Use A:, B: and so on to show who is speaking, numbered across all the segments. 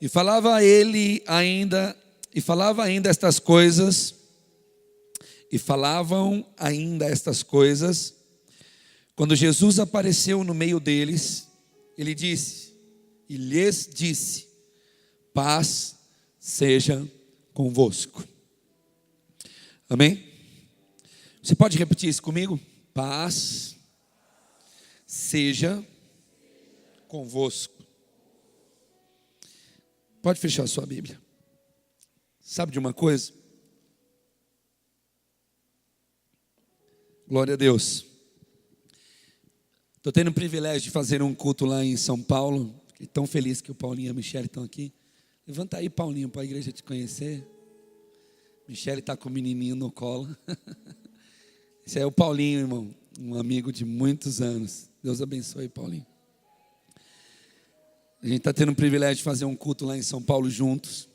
A: E falava ainda estas coisas, e falavam ainda estas coisas, quando Jesus apareceu no meio deles, ele disse, e lhes disse, paz seja convosco. Amém? Você pode repetir isso comigo? Paz seja convosco. Pode fechar a sua Bíblia. Sabe de uma coisa? Glória a Deus. Estou tendo o privilégio de fazer um culto lá em São Paulo. Fiquei tão feliz que o Paulinho e a Michele estão aqui. Levanta aí, Paulinho, para a igreja te conhecer. Michele está com o menininho no colo. Esse é o Paulinho, irmão. Um amigo de muitos anos. Deus abençoe, Paulinho. A gente está tendo o privilégio de fazer um culto lá em São Paulo juntos.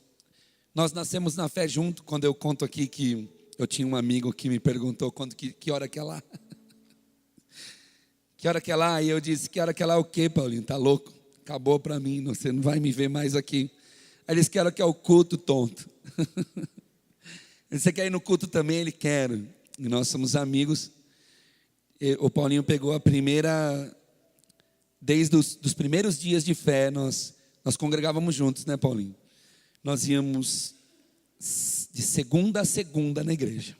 A: Nós nascemos na fé junto. Quando eu conto aqui que eu tinha um amigo que me perguntou que hora que é lá. Que hora que é lá? E eu disse, que hora que é lá o quê, Paulinho? Tá louco? Acabou para mim, você não vai me ver mais aqui. Aí ele disse, que hora que é o culto, tonto. Você quer ir no culto também? Ele quer. E nós somos amigos. E o Paulinho pegou a primeira... Desde os primeiros dias de fé, nós congregávamos juntos, né, Paulinho? Nós íamos de segunda a segunda na igreja.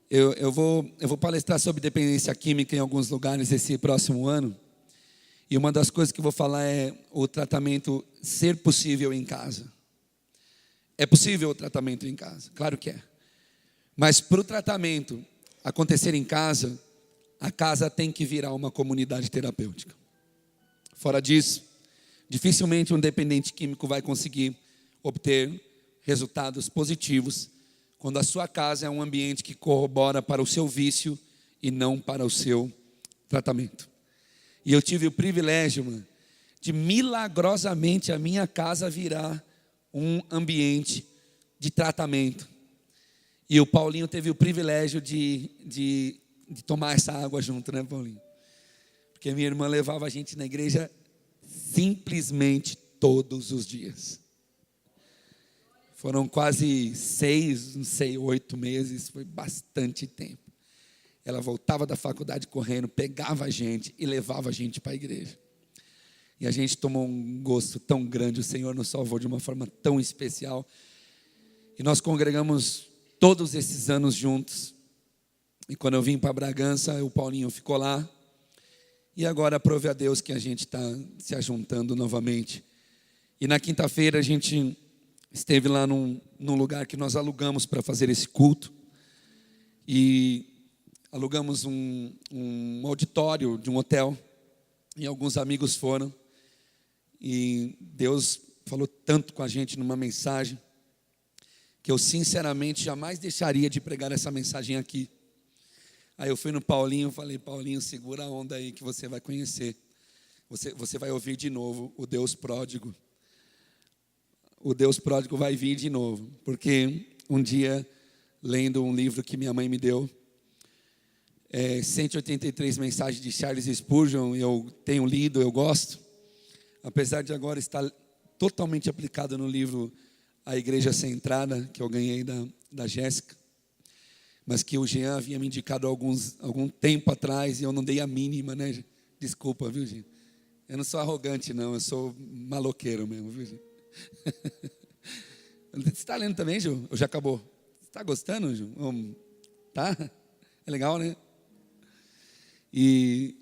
A: Eu vou palestrar sobre dependência química em alguns lugares esse próximo ano. E uma das coisas que eu vou falar é o tratamento ser possível em casa. É possível o tratamento em casa? Claro que é. Mas para o tratamento acontecer em casa, a casa tem que virar uma comunidade terapêutica. Fora disso, dificilmente um dependente químico vai conseguir obter resultados positivos quando a sua casa é um ambiente que corrobora para o seu vício e não para o seu tratamento. E eu tive o privilégio, mano, de milagrosamente a minha casa virar um ambiente de tratamento. E o Paulinho teve o privilégio de tomar essa água junto, né, Paulinho? Porque minha irmã levava a gente na igreja simplesmente todos os dias. Foram quase 6, não sei, 8 meses, foi bastante tempo. Ela voltava da faculdade correndo, pegava a gente e levava a gente para a igreja. E a gente tomou um gosto tão grande, o Senhor nos salvou de uma forma tão especial. E nós congregamos todos esses anos juntos. E quando eu vim para Bragança, o Paulinho ficou lá. E agora, prove a Deus que a gente está se ajuntando novamente. E na quinta-feira a gente esteve lá num lugar que nós alugamos para fazer esse culto. E alugamos um auditório de um hotel. E alguns amigos foram. E Deus falou tanto com a gente numa mensagem, que eu sinceramente jamais deixaria de pregar essa mensagem aqui. Aí eu fui no Paulinho e falei, Paulinho, segura a onda aí que você vai conhecer. Você vai ouvir de novo o Deus pródigo. O Deus pródigo vai vir de novo. Porque um dia, lendo um livro que minha mãe me deu, 183 mensagens de Charles Spurgeon, eu tenho lido, eu gosto. Apesar de agora estar totalmente aplicado no livro A Igreja Centrada, que eu ganhei da Jéssica, mas que o Jean havia me indicado algum tempo atrás e eu não dei a mínima, né? Desculpa, viu, Jean? Eu não sou arrogante, não, eu sou maloqueiro mesmo, viu, Jean? Você está lendo também, Ju? Ou já acabou? Você está gostando, Ju? Tá? É legal, né? E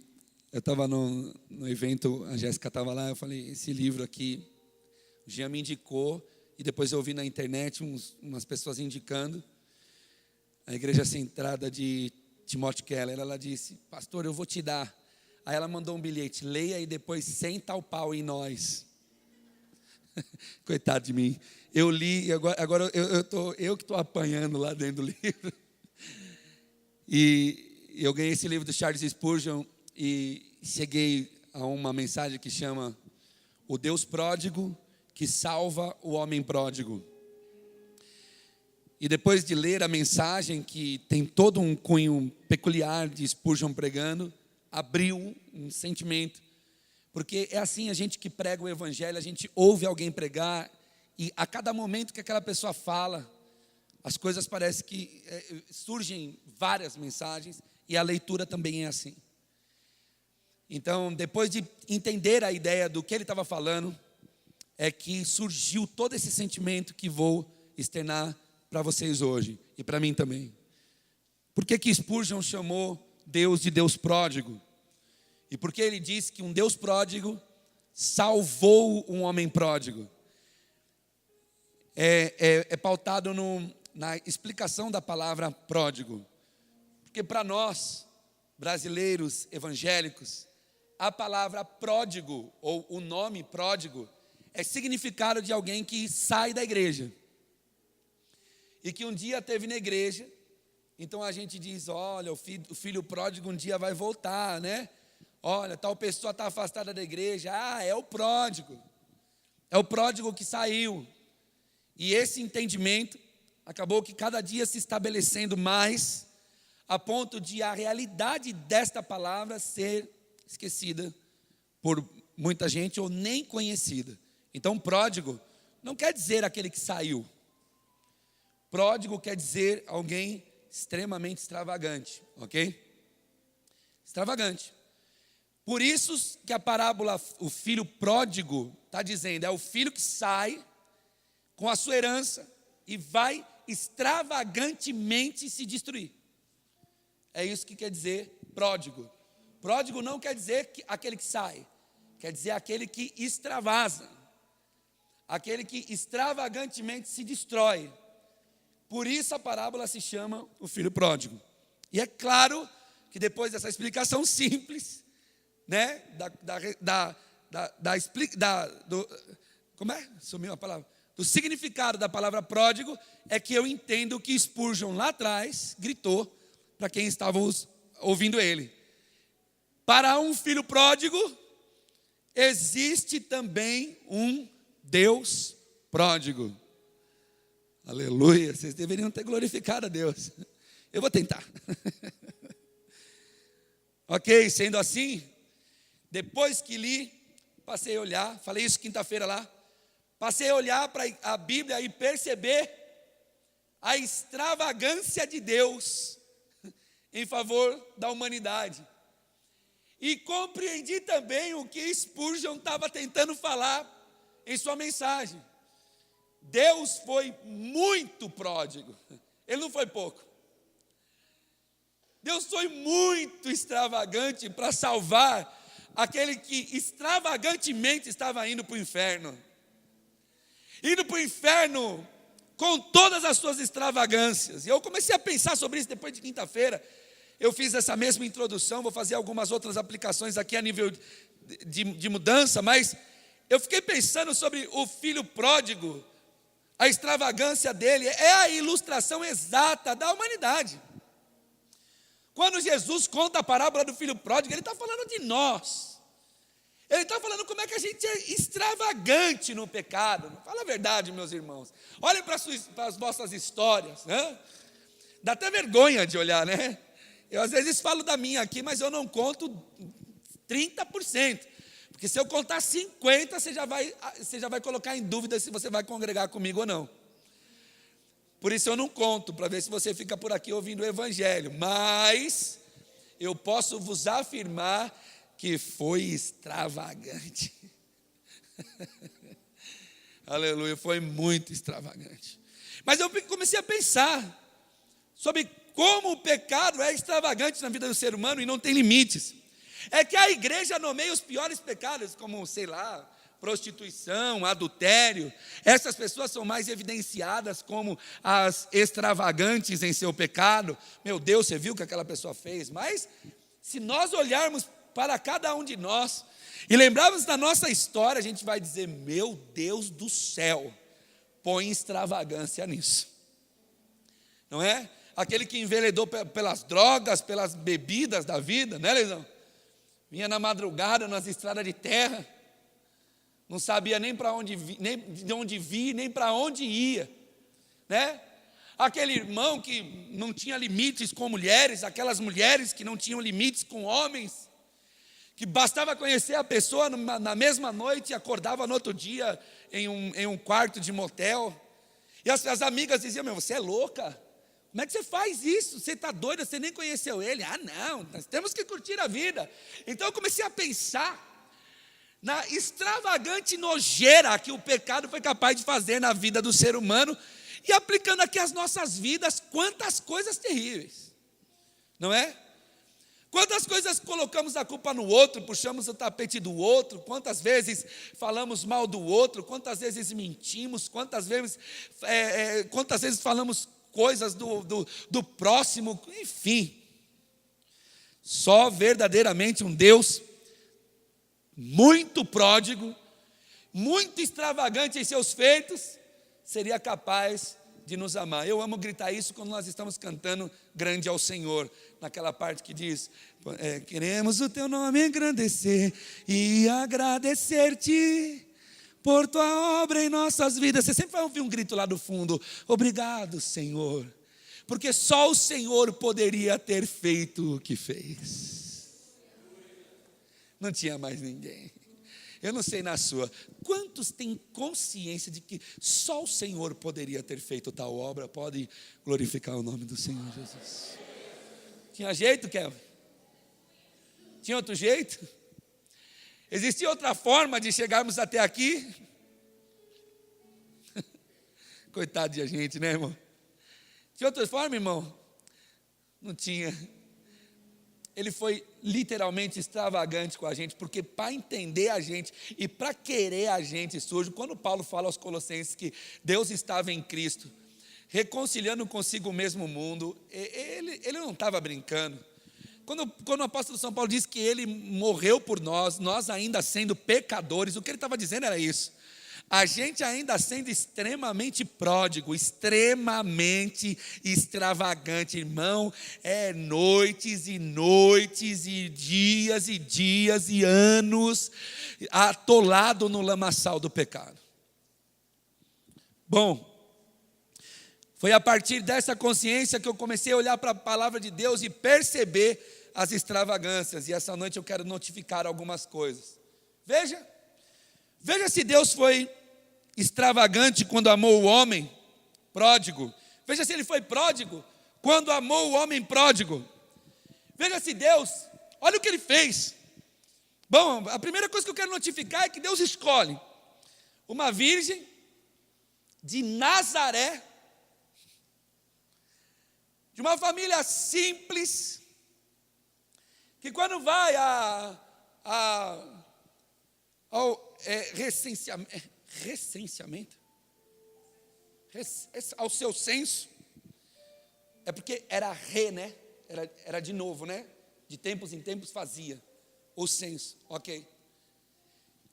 A: eu estava no evento, a Jéssica estava lá, eu falei, esse livro aqui, o Jean me indicou, e depois eu ouvi na internet umas pessoas indicando, a Igreja Centrada de Timothy Keller, ela disse, pastor, eu vou te dar. Aí ela mandou um bilhete, leia e depois senta o pau em nós. Coitado de mim. Eu li, e agora eu que estou apanhando lá dentro do livro. E eu ganhei esse livro do Charles Spurgeon e cheguei a uma mensagem que chama O Deus Pródigo que Salva o Homem Pródigo. E depois de ler a mensagem, que tem todo um cunho peculiar de Spurgeon pregando, abriu um sentimento. Porque é assim, a gente que prega o evangelho, a gente ouve alguém pregar, e a cada momento que aquela pessoa fala, as coisas parecem que surgem várias mensagens, e a leitura também é assim. Então, depois de entender a ideia do que ele estava falando, é que surgiu todo esse sentimento que vou externar para vocês hoje, e para mim também. Por que Spurgeon chamou Deus de Deus pródigo? E por que ele disse que um Deus pródigo salvou um homem pródigo? É pautado na explicação da palavra pródigo. Porque para nós, brasileiros evangélicos, a palavra pródigo, ou o nome pródigo, é significado de alguém que sai da igreja. E que um dia esteve na igreja, então a gente diz, olha, o filho pródigo um dia vai voltar, né? Olha, tal pessoa está afastada da igreja, é o pródigo que saiu. E esse entendimento acabou que cada dia se estabelecendo mais, a ponto de a realidade desta palavra ser esquecida por muita gente ou nem conhecida. Então, pródigo não quer dizer aquele que saiu. Pródigo quer dizer alguém extremamente extravagante, ok? Extravagante. Por isso que a parábola, o filho pródigo, está dizendo, é o filho que sai com a sua herança e vai extravagantemente se destruir. É isso que quer dizer pródigo. Pródigo não quer dizer aquele que sai, quer dizer aquele que extravasa, aquele que extravagantemente se destrói. Por isso a parábola se chama o filho pródigo. E é claro que depois dessa explicação simples, né, sumiu a palavra, do significado da palavra pródigo, é que eu entendo que Spurgeon lá atrás gritou para quem estava ouvindo ele. Para um filho pródigo, existe também um Deus pródigo. Aleluia, vocês deveriam ter glorificado a Deus. Eu vou tentar. Ok, sendo assim, depois que li, passei a olhar, falei isso quinta-feira lá, passei a olhar para a Bíblia e perceber a extravagância de Deus em favor da humanidade. E compreendi também o que Spurgeon estava tentando falar em sua mensagem. Deus foi muito pródigo, Ele não foi pouco. Deus foi muito extravagante para salvar aquele que extravagantemente estava indo para o inferno. Indo para o inferno com todas as suas extravagâncias. E eu comecei a pensar sobre isso depois de quinta-feira. Eu fiz essa mesma introdução, vou fazer algumas outras aplicações aqui a nível de mudança, mas eu fiquei pensando sobre o filho pródigo. A extravagância dele é a ilustração exata da humanidade. Quando Jesus conta a parábola do filho pródigo, ele está falando de nós. Ele está falando como é que a gente é extravagante no pecado. Fala a verdade, meus irmãos. Olhem para as vossas histórias, né? Dá até vergonha de olhar, né? Eu às vezes falo da minha aqui, mas eu não conto 30%. Porque se eu contar 50%, você já vai colocar em dúvida se você vai congregar comigo ou não. Por isso eu não conto, para ver se você fica por aqui ouvindo o evangelho. Mas eu posso vos afirmar que foi extravagante. Aleluia, foi muito extravagante. Mas eu comecei a pensar sobre como o pecado é extravagante na vida do ser humano e não tem limites. É que a igreja nomeia os piores pecados, como, sei lá, prostituição, adultério. Essas pessoas são mais evidenciadas como as extravagantes em seu pecado. Meu Deus, você viu o que aquela pessoa fez? Mas se nós olharmos para cada um de nós e lembrarmos da nossa história, a gente vai dizer, meu Deus do céu, põe extravagância nisso. Não é? Aquele que enveredou pelas drogas, pelas bebidas da vida, né, Leizão? Vinha na madrugada nas estradas de terra, não sabia nem para onde nem de onde vir, nem para onde ia, né? Aquele irmão que não tinha limites com mulheres, aquelas mulheres que não tinham limites com homens, que bastava conhecer a pessoa na mesma noite e acordava no outro dia em um quarto de motel. E as amigas diziam: meu, você é louca? Como é que você faz isso? Você está doida, você nem conheceu ele. Ah, não, nós temos que curtir a vida. Então eu comecei a pensar na extravagante nojeira que o pecado foi capaz de fazer na vida do ser humano, e aplicando aqui as nossas vidas, quantas coisas terríveis, não é? Quantas coisas colocamos a culpa no outro, puxamos o tapete do outro, quantas vezes falamos mal do outro, quantas vezes mentimos, quantas vezes falamos coisas do próximo, enfim. Só verdadeiramente um Deus muito pródigo, muito extravagante em seus feitos, seria capaz de nos amar. Eu amo gritar isso quando nós estamos cantando Grande ao Senhor, naquela parte que diz: queremos o teu nome engrandecer e agradecer-te por tua obra em nossas vidas. Você sempre vai ouvir um grito lá do fundo: obrigado, Senhor, porque só o Senhor poderia ter feito o que fez. Não tinha mais ninguém. Eu não sei na sua, quantos têm consciência de que só o Senhor poderia ter feito tal obra? Pode glorificar o nome do Senhor Jesus. Tinha jeito, Kevin? Tinha outro jeito? Existia outra forma de chegarmos até aqui? Coitado de a gente, né, irmão? Tinha outra forma, irmão? Não tinha. Ele foi literalmente extravagante com a gente, porque para entender a gente e para querer a gente surge, quando Paulo fala aos Colossenses que Deus estava em Cristo, reconciliando consigo mesmo o mundo, ele não estava brincando. Quando o apóstolo São Paulo diz que ele morreu por nós ainda sendo pecadores, o que ele estava dizendo era isso. A gente ainda sendo extremamente pródigo, extremamente extravagante, irmão, noites e noites e dias e anos atolado no lamaçal do pecado. Bom, foi a partir dessa consciência que eu comecei a olhar para a palavra de Deus e perceber as extravagâncias, e essa noite eu quero notificar algumas coisas. Veja se Deus foi extravagante quando amou o homem pródigo. Veja se ele foi pródigo quando amou o homem pródigo. Veja se Deus, olha o que ele fez. Bom, a primeira coisa que eu quero notificar é que Deus escolhe uma virgem de Nazaré, de uma família simples, que quando vai ao ao seu censo, é porque era né? Era de novo, né? De tempos em tempos fazia o censo, ok.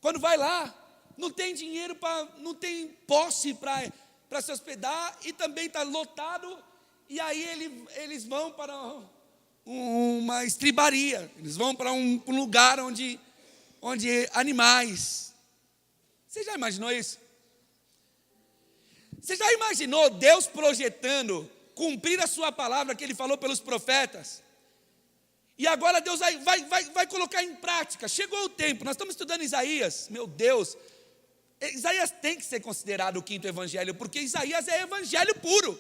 A: Quando vai lá, não tem dinheiro, não tem posse para se hospedar, e também está lotado, e aí eles vão para uma estribaria, eles vão para um lugar onde animais. Você já imaginou isso? Você já imaginou Deus projetando cumprir a sua palavra que Ele falou pelos profetas? E agora Deus vai colocar em prática. Chegou o tempo, nós estamos estudando Isaías. Meu Deus, Isaías tem que ser considerado o quinto evangelho, porque Isaías é evangelho puro.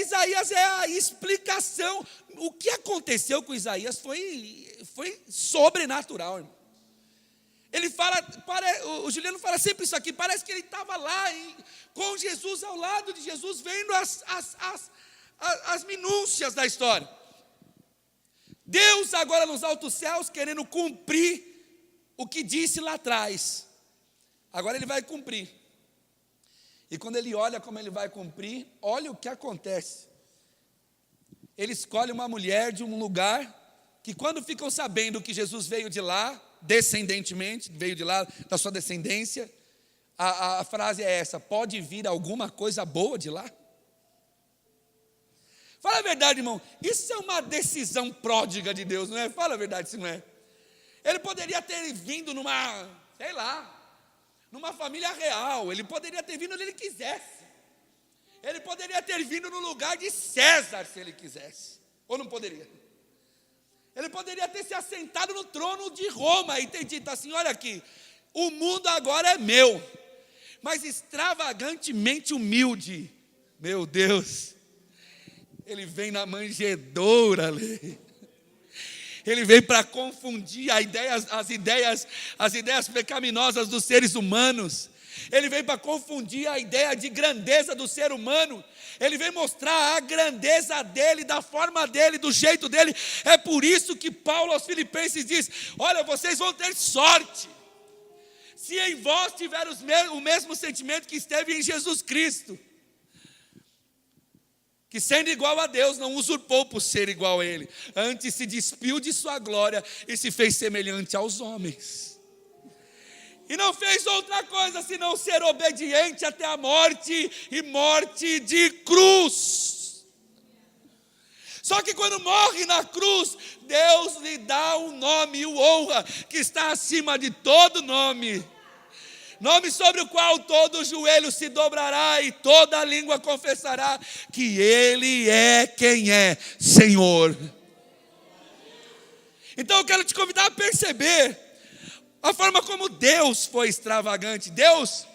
A: Isaías é a explicação. O que aconteceu com Isaías foi sobrenatural, irmão. Ele fala, o Juliano fala sempre isso aqui, parece que ele estava lá com Jesus, ao lado de Jesus, vendo as minúcias da história. Deus agora nos altos céus querendo cumprir o que disse lá atrás. Agora Ele vai cumprir. E quando Ele olha como Ele vai cumprir, olha o que acontece. Ele escolhe uma mulher de um lugar que, quando ficam sabendo que Jesus veio de lá, descendentemente, veio de lá, da sua descendência, a frase é essa: pode vir alguma coisa boa de lá? Fala a verdade, irmão, isso é uma decisão pródiga de Deus, não é? Fala a verdade se não é. Ele poderia ter vindo numa família real, ele poderia ter vindo onde ele quisesse, ele poderia ter vindo no lugar de César se ele quisesse, ou não poderia? Ele poderia ter se assentado no trono de Roma e ter dito assim: olha aqui, o mundo agora é meu. Mas extravagantemente humilde, meu Deus, ele vem na manjedoura, ele vem para confundir as ideias pecaminosas dos seres humanos. Ele vem para confundir a ideia de grandeza do ser humano. Ele vem mostrar a grandeza dele, da forma dele, do jeito dele. É por isso que Paulo aos Filipenses diz: olha, vocês vão ter sorte se em vós tiver o mesmo sentimento que esteve em Jesus Cristo, que sendo igual a Deus, não usurpou por ser igual a Ele, antes se despiu de sua glória e se fez semelhante aos homens. E não fez outra coisa senão ser obediente até a morte, e morte de cruz. Só que quando morre na cruz, Deus lhe dá um nome e o honra, que está acima de todo nome. Nome sobre o qual todo joelho se dobrará e toda língua confessará que Ele é quem é Senhor. Então eu quero te convidar a perceber a forma como Deus foi extravagante. Deus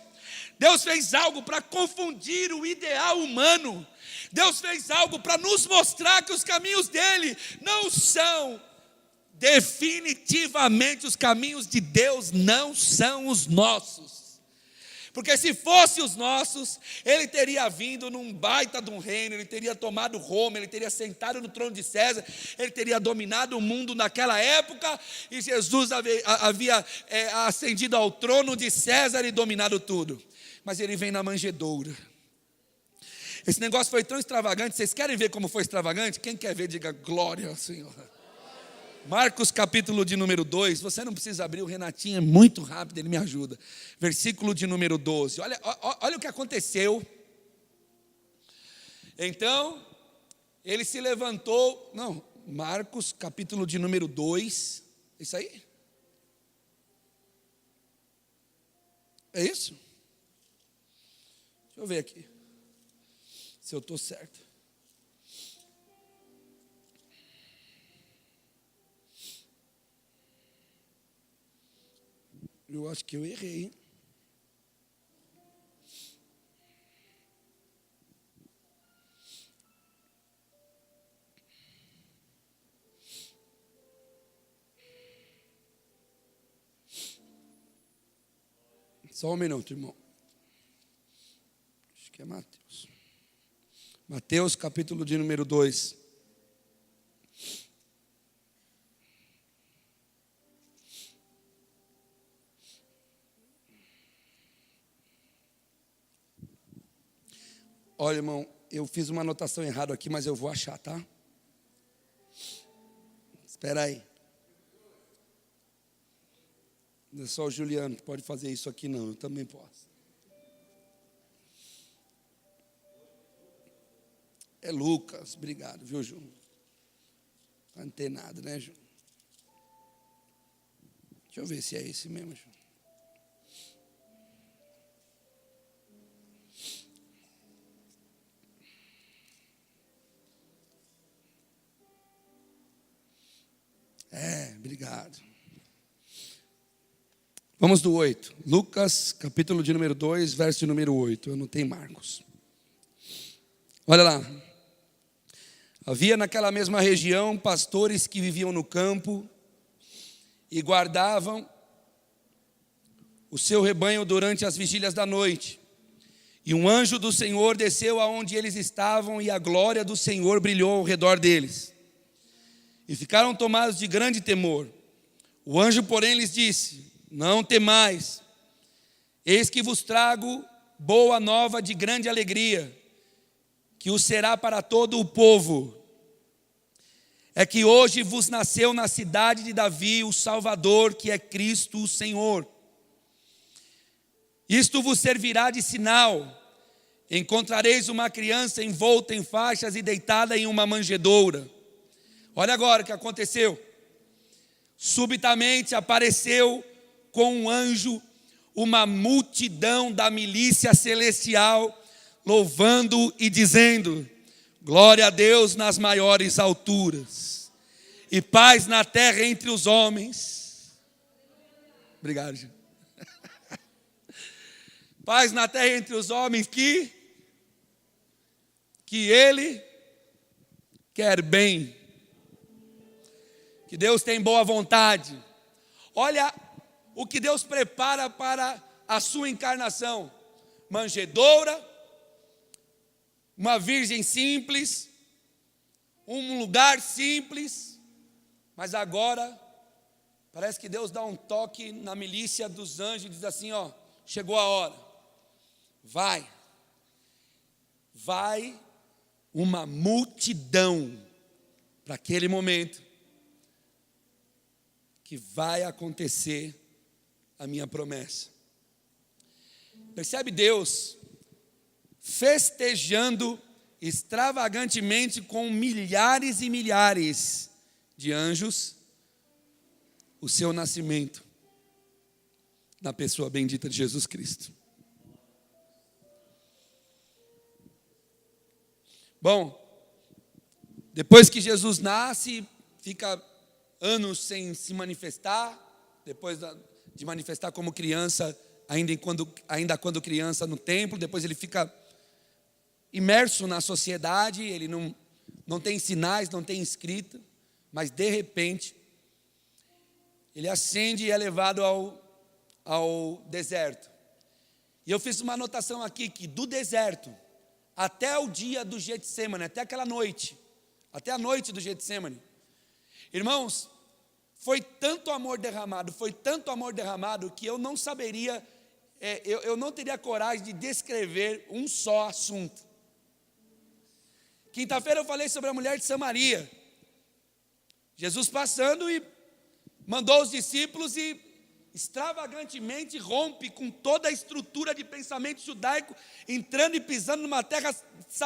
A: fez algo para confundir o ideal humano. Deus fez algo para nos mostrar que os caminhos dele não são definitivamente os caminhos de Deus, não são os nossos. Porque se fosse os nossos, ele teria vindo num baita de um reino, ele teria tomado Roma, ele teria sentado no trono de César, ele teria dominado o mundo naquela época, e Jesus havia ascendido ao trono de César e dominado tudo. Mas ele vem na manjedoura. Esse negócio foi tão extravagante. Vocês querem ver como foi extravagante? Quem quer ver, diga glória ao Senhor. Marcos capítulo de número 2, você não precisa abrir, o Renatinho é muito rápido, ele me ajuda. Versículo de número 12, olha o que aconteceu. Então, ele se levantou, Marcos capítulo de número 2, isso aí? É isso? Deixa eu ver aqui, se eu estou certo. Eu acho que eu errei, hein? Só um minuto, irmão. Acho que é Mateus. Mateus, capítulo de número 2. Olha, irmão, eu fiz uma anotação errada aqui, mas eu vou achar, tá? Espera aí. Não é só o Juliano que pode fazer isso aqui, não. Eu também posso. É Lucas, obrigado, viu, Ju? Tá antenado, né, Ju? Deixa eu ver se é esse mesmo, Ju. Obrigado. Vamos do 8. Lucas, capítulo de número 2, verso de número 8. Eu não tenho Marcos. Olha lá. Havia naquela mesma região pastores que viviam no campo e guardavam o seu rebanho durante as vigílias da noite. E um anjo do Senhor desceu aonde eles estavam e a glória do Senhor brilhou ao redor deles. E ficaram tomados de grande temor. O anjo, porém, lhes disse: não temais, eis que vos trago boa nova de grande alegria, que o será para todo o povo. É que hoje vos nasceu na cidade de Davi o Salvador, que é Cristo o Senhor. Isto vos servirá de sinal: encontrareis uma criança envolta em faixas e deitada em uma manjedoura. Olha agora o que aconteceu. Subitamente apareceu com um anjo uma multidão da milícia celestial, louvando e dizendo: glória a Deus nas maiores alturas, e paz na terra entre os homens. Obrigado, Gil. Paz na terra entre os homens que Ele quer bem. Que Deus tem boa vontade. Olha o que Deus prepara para a sua encarnação. Manjedoura, uma virgem simples, um lugar simples, mas agora parece que Deus dá um toque na milícia dos anjos e diz assim, ó, chegou a hora. Vai uma multidão para aquele momento que vai acontecer a minha promessa. Percebe Deus festejando extravagantemente com milhares e milhares de anjos o seu nascimento na pessoa bendita de Jesus Cristo. Bom, depois que Jesus nasce, fica anos sem se manifestar, depois de manifestar como criança, ainda quando criança no templo, depois ele fica imerso na sociedade, ele não tem sinais, não tem escrita, mas de repente, ele ascende e é levado ao deserto. E eu fiz uma anotação aqui, que do deserto, até o dia do Getsemane, até aquela noite, até a noite do Getsemane, irmãos, foi tanto amor derramado, que eu não saberia, eu não teria coragem de descrever um só assunto. Quinta-feira eu falei sobre a mulher de Samaria. Jesus passando e mandou os discípulos e extravagantemente rompe com toda a estrutura de pensamento judaico, entrando e pisando numa terra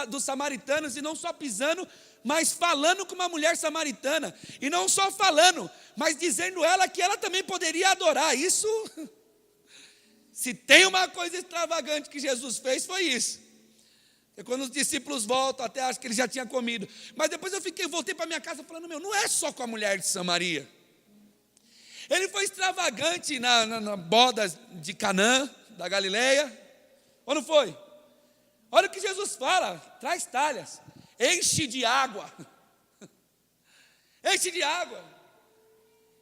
A: dos samaritanos, e não só pisando, mas falando com uma mulher samaritana, e não só falando, mas dizendo ela que ela também poderia adorar. Isso, se tem uma coisa extravagante que Jesus fez, foi isso. E quando os discípulos voltam, até acho que ele já tinha comido, mas depois eu voltei para minha casa falando, não é só com a mulher de Samaria. Ele foi extravagante na boda de Canaã, da Galileia, ou não foi? Olha o que Jesus fala, traz talhas, enche de água, enche de água,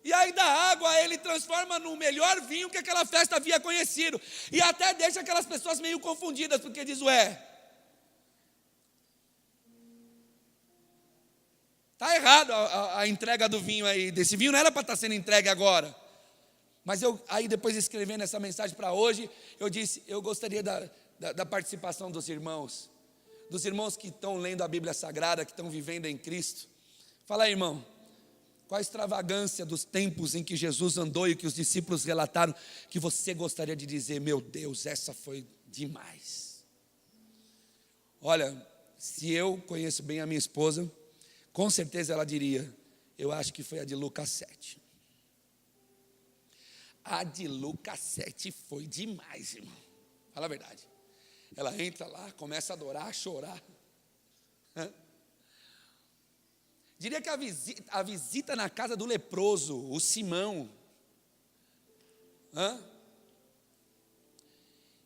A: e aí da água ele transforma no melhor vinho que aquela festa havia conhecido, e até deixa aquelas pessoas meio confundidas, porque diz, está errado a entrega do vinho aí, desse vinho não era para estar sendo entregue agora. Mas aí depois escrevendo essa mensagem para hoje, eu disse, eu gostaria da participação dos irmãos que estão lendo a Bíblia Sagrada, que estão vivendo em Cristo. Fala aí, irmão, qual a extravagância dos tempos em que Jesus andou e que os discípulos relataram, que você gostaria de dizer, meu Deus, essa foi demais. Olha, se eu conheço bem a minha esposa, com certeza ela diria, eu acho que foi a de Lucas 7. A de Lucas 7 foi demais, irmão. Fala a verdade. Ela entra lá, começa a adorar, a chorar. Diria que a visita na casa do leproso, o Simão.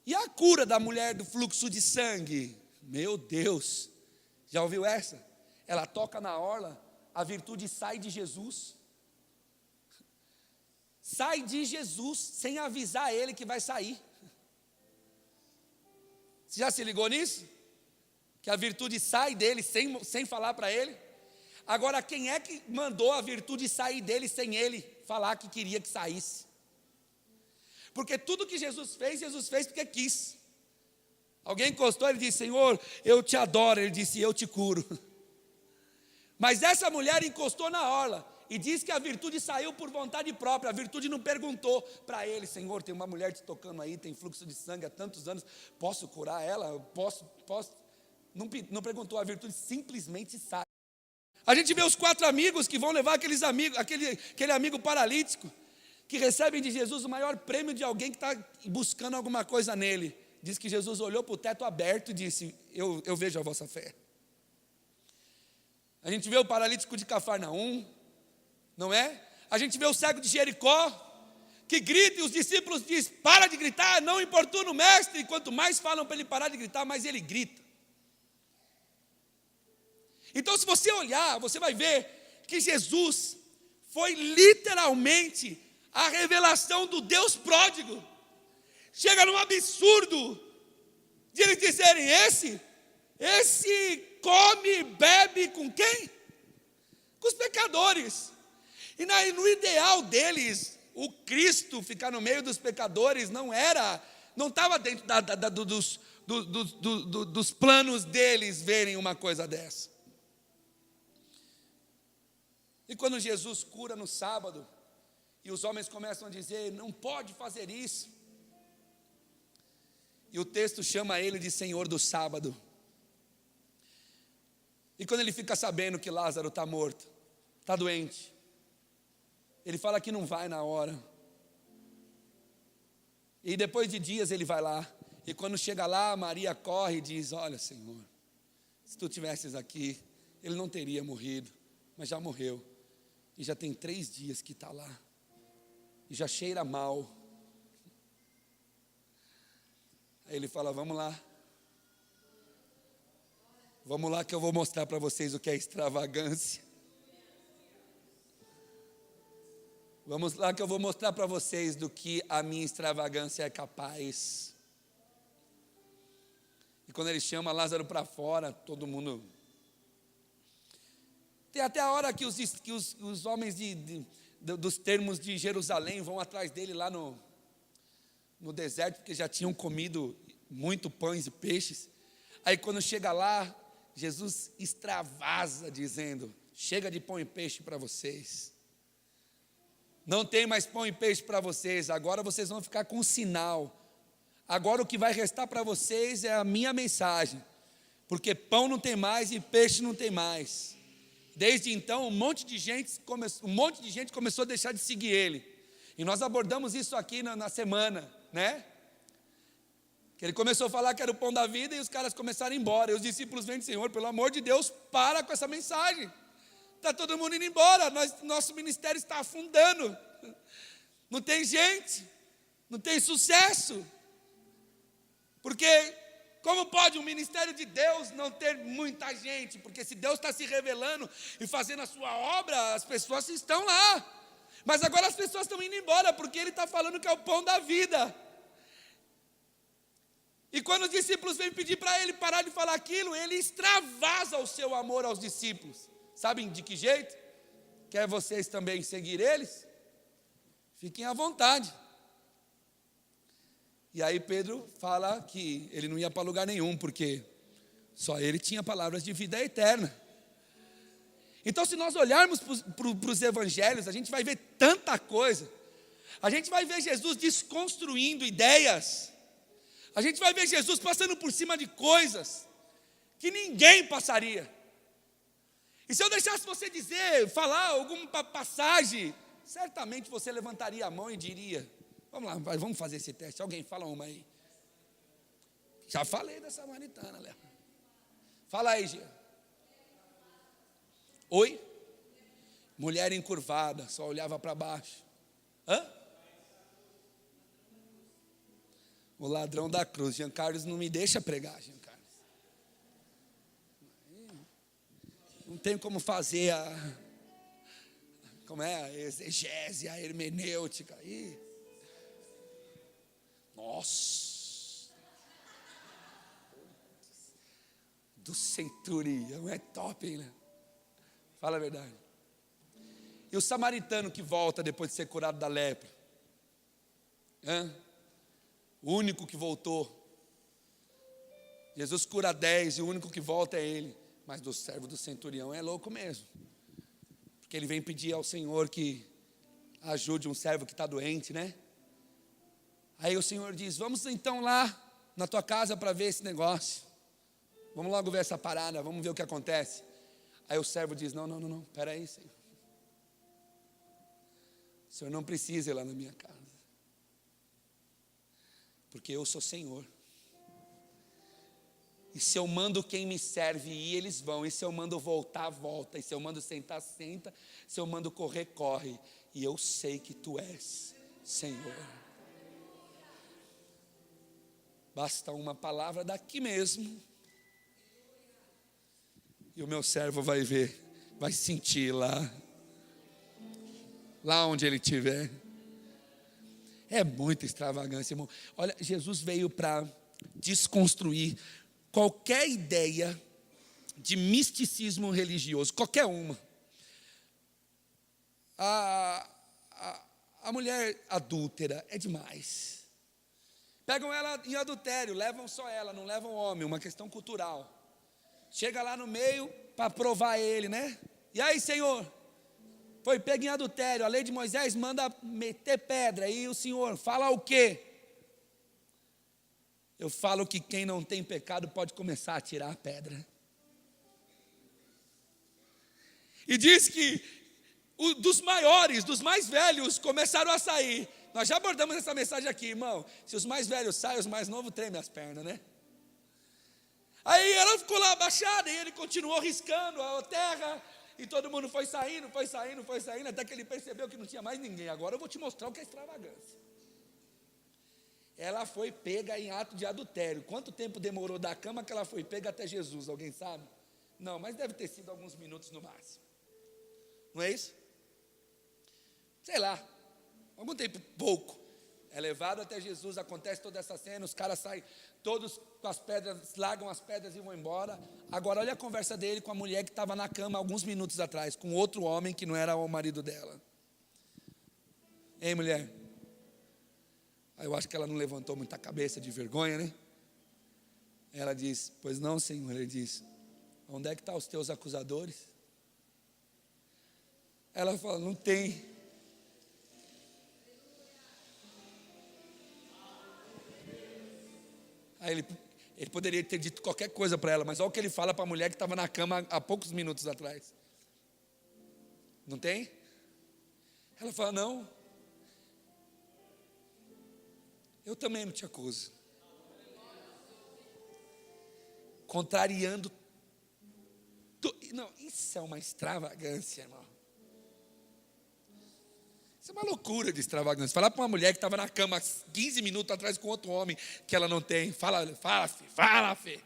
A: E a cura da mulher do fluxo de sangue. Meu Deus, já ouviu essa? Ela toca na orla, a virtude sai de Jesus. Sai de Jesus, sem avisar ele que vai sair. Você já se ligou nisso? Que a virtude sai dele, sem falar para ele. Agora, quem é que mandou a virtude sair dele, sem ele falar que queria que saísse? Porque tudo que Jesus fez porque quis. Alguém encostou, ele disse, Senhor, eu te adoro. Ele disse, eu te curo. Mas essa mulher encostou na orla e diz que a virtude saiu por vontade própria. A virtude não perguntou para ele, Senhor, tem uma mulher te tocando aí, tem fluxo de sangue há tantos anos, posso curar ela? Posso? Não perguntou, a virtude simplesmente sai. A gente vê os 4 amigos que vão levar aquele amigo paralítico, que recebem de Jesus o maior prêmio de alguém que está buscando alguma coisa nele. Diz que Jesus olhou para o teto aberto e disse, eu vejo a vossa fé. A gente vê o paralítico de Cafarnaum, não é? A gente vê o cego de Jericó, que grita e os discípulos dizem, para de gritar, não importuna o mestre, e quanto mais falam para ele parar de gritar, mais ele grita. Então se você olhar, você vai ver que Jesus foi literalmente a revelação do Deus pródigo. Chega num absurdo de eles dizerem, esse come e bebe com quem? Com os pecadores. E no ideal deles, o Cristo ficar no meio dos pecadores não estava dentro dos planos deles verem uma coisa dessa. E quando Jesus cura no sábado, e os homens começam a dizer, não pode fazer isso. E o texto chama ele de Senhor do sábado. E quando ele fica sabendo que Lázaro está morto, está doente, ele fala que não vai na hora. E depois de dias ele vai lá. E quando chega lá, Maria corre e diz, olha Senhor, se tu estivesses aqui, ele não teria morrido, mas já morreu. E já tem 3 dias que está lá. E já cheira mal. Aí ele fala, vamos lá. Vamos lá que eu vou mostrar para vocês o que é extravagância. Vamos lá que eu vou mostrar para vocês do que a minha extravagância é capaz. E quando ele chama Lázaro para fora, todo mundo... Tem até a hora que os homens dos termos de Jerusalém vão atrás dele lá no deserto, porque já tinham comido muito pães e peixes. Aí quando chega lá, Jesus extravasa dizendo, chega de pão e peixe para vocês. Não tem mais pão e peixe para vocês, agora vocês vão ficar com um sinal. Agora o que vai restar para vocês é a minha mensagem, porque pão não tem mais e peixe não tem mais. Desde então um monte de gente começou a deixar de seguir ele. E nós abordamos isso aqui na semana, né? Que ele começou a falar que era o pão da vida e os caras começaram a ir embora. E os discípulos vêm, Senhor, pelo amor de Deus, para com essa mensagem. Está todo mundo indo embora, nosso ministério está afundando. Não tem gente, não tem sucesso. Porque como pode um ministério de Deus não ter muita gente? Porque se Deus está se revelando e fazendo a sua obra, as pessoas estão lá. Mas agora as pessoas estão indo embora, porque ele está falando que é o pão da vida. E quando os discípulos vêm pedir para ele parar de falar aquilo, ele extravasa o seu amor aos discípulos. Sabem de que jeito? Quer vocês também seguir eles? Fiquem à vontade. E aí Pedro fala que ele não ia para lugar nenhum, porque só ele tinha palavras de vida eterna. Então se nós olharmos para os evangelhos, a gente vai ver tanta coisa. A gente vai ver Jesus desconstruindo ideias. A gente vai ver Jesus passando por cima de coisas que ninguém passaria. E se eu deixasse você falar alguma passagem, certamente você levantaria a mão e diria, vamos lá, vamos fazer esse teste. Alguém fala uma aí. Já falei da samaritana, Léo. Fala aí, Gia. Oi? Mulher encurvada, só olhava para baixo. Hã? O ladrão da cruz. Jean Carlos não me deixa pregar, Jean Carlos. Não tem como fazer a exegese, a hermenêutica. Nossa. Do centurião é top, hein, né? Fala a verdade. E o samaritano que volta depois de ser curado da lepra? O único que voltou. Jesus cura 10 e o único que volta é ele. Mas do servo do centurião é louco mesmo. Porque ele vem pedir ao Senhor que ajude um servo que está doente, né? Aí o Senhor diz, vamos então lá na tua casa para ver esse negócio. Vamos logo ver essa parada, vamos ver o que acontece. Aí o servo diz, não, espera aí, Senhor. O Senhor não precisa ir lá na minha casa. Porque eu sou Senhor. E se eu mando quem me serve ir, eles vão. E se eu mando voltar, volta. E se eu mando sentar, senta. Se eu mando correr, corre. E eu sei que tu és Senhor. Basta uma palavra daqui mesmo. E o meu servo vai ver, vai sentir lá onde ele estiver. É muita extravagância, irmão. Olha, Jesus veio para desconstruir qualquer ideia de misticismo religioso, qualquer uma. A mulher adúltera é demais. Pegam ela em adultério, levam só ela, não levam o homem, uma questão cultural. Chega lá no meio para provar ele, né? E aí, Senhor, foi pego em adultério, a lei de Moisés manda meter pedra, e o Senhor fala o quê? Eu falo que quem não tem pecado pode começar a tirar a pedra. E diz que dos maiores, dos mais velhos, começaram a sair. Nós já abordamos essa mensagem aqui, irmão. Se os mais velhos saem, os mais novos tremem as pernas, né? Aí ela ficou lá abaixada e ele continuou riscando a terra. E todo mundo foi saindo, até que ele percebeu que não tinha mais ninguém. Agora eu vou te mostrar o que é extravagância. Ela foi pega em ato de adultério. Quanto tempo demorou da cama que ela foi pega até Jesus? Alguém sabe? Não, mas deve ter sido alguns minutos no máximo. Não é isso? Sei lá, algum tempo, pouco. É levado até Jesus, acontece toda essa cena, os caras saem todos com as pedras, largam as pedras e vão embora. Agora olha a conversa dele com a mulher que estava na cama alguns minutos atrás, com outro homem que não era o marido dela. Ei, mulher? Aí eu acho que ela não levantou muita cabeça de vergonha, né? Ela diz, pois não, Senhor. Ele diz, onde é que estão os teus acusadores? Ela fala, não tem. Aí ele poderia ter dito qualquer coisa para ela, mas olha o que ele fala para a mulher que estava na cama há poucos minutos atrás. Não tem? Ela fala, não. Eu também não te acuso. Contrariando. Não, isso é uma extravagância, irmão. Isso é uma loucura de extravagância. Falar para uma mulher que estava na cama 15 minutos atrás com outro homem que ela não tem. Fala, fé.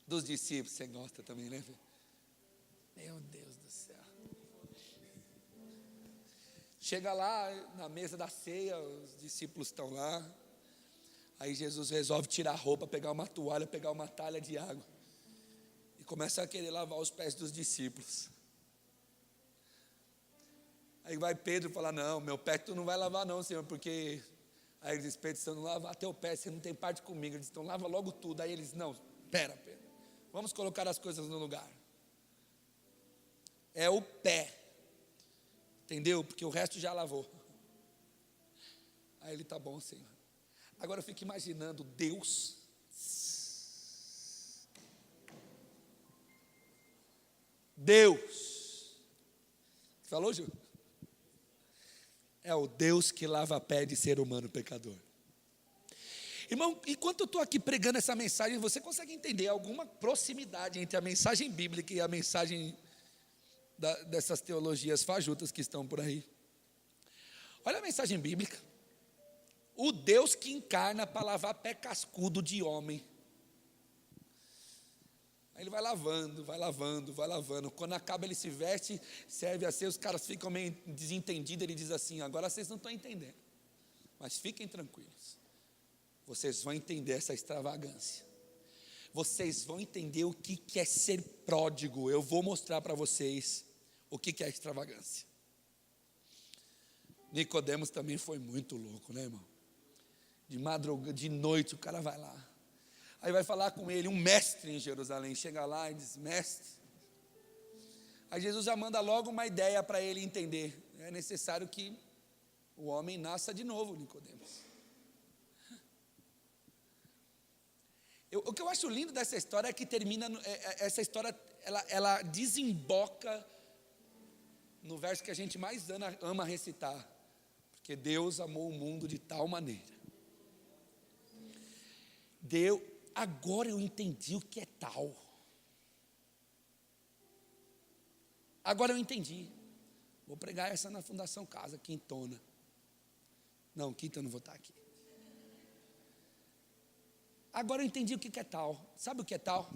A: Dos discípulos, você gosta também, né, filho? Meu Deus do céu. Chega lá na mesa da ceia, os discípulos estão lá. Aí Jesus resolve tirar a roupa, pegar uma toalha, pegar uma talha de água. E começa a querer lavar os pés dos discípulos. Aí vai Pedro falar, não, meu pé tu não vai lavar não, Senhor, porque... Aí ele diz, Pedro, se eu não lavar teu pé, você não tem parte comigo. Ele diz, então lava logo tudo. Aí eles, não, pera, Pedro, vamos colocar as coisas no lugar. É o pé, entendeu? Porque o resto já lavou. Aí ele, tá bom, Senhor. Agora eu fico imaginando Deus... Falou, Gil? É o Deus que lava pé de ser humano pecador. Irmão, enquanto eu estou aqui pregando essa mensagem, você consegue entender alguma proximidade entre a mensagem bíblica e a mensagem dessas teologias fajutas que estão por aí? Olha a mensagem bíblica. O Deus que encarna para lavar pé cascudo de homem. Aí ele vai lavando. Quando acaba ele se veste, serve a ser, os caras ficam meio desentendidos. Ele diz assim, agora vocês não estão entendendo. Mas fiquem tranquilos. Vocês vão entender essa extravagância. Vocês vão entender o que é ser pródigo. Eu vou mostrar para vocês o que é extravagância. Nicodemos também foi muito louco, né, irmão? De madrugada, de noite o cara vai lá. Aí vai falar com ele, um mestre em Jerusalém. Chega lá e diz, mestre. Aí Jesus já manda logo uma ideia para ele entender. É necessário que o homem nasça de novo, Nicodemos. O que eu acho lindo dessa história é que termina, essa história, ela desemboca no verso que a gente mais ama recitar. Porque Deus amou o mundo de tal maneira. Agora eu entendi o que é tal. Agora eu entendi. Vou pregar essa na Fundação Casa, quintona. Não, quinta eu não vou estar aqui. Agora eu entendi o que é tal. Sabe o que é tal?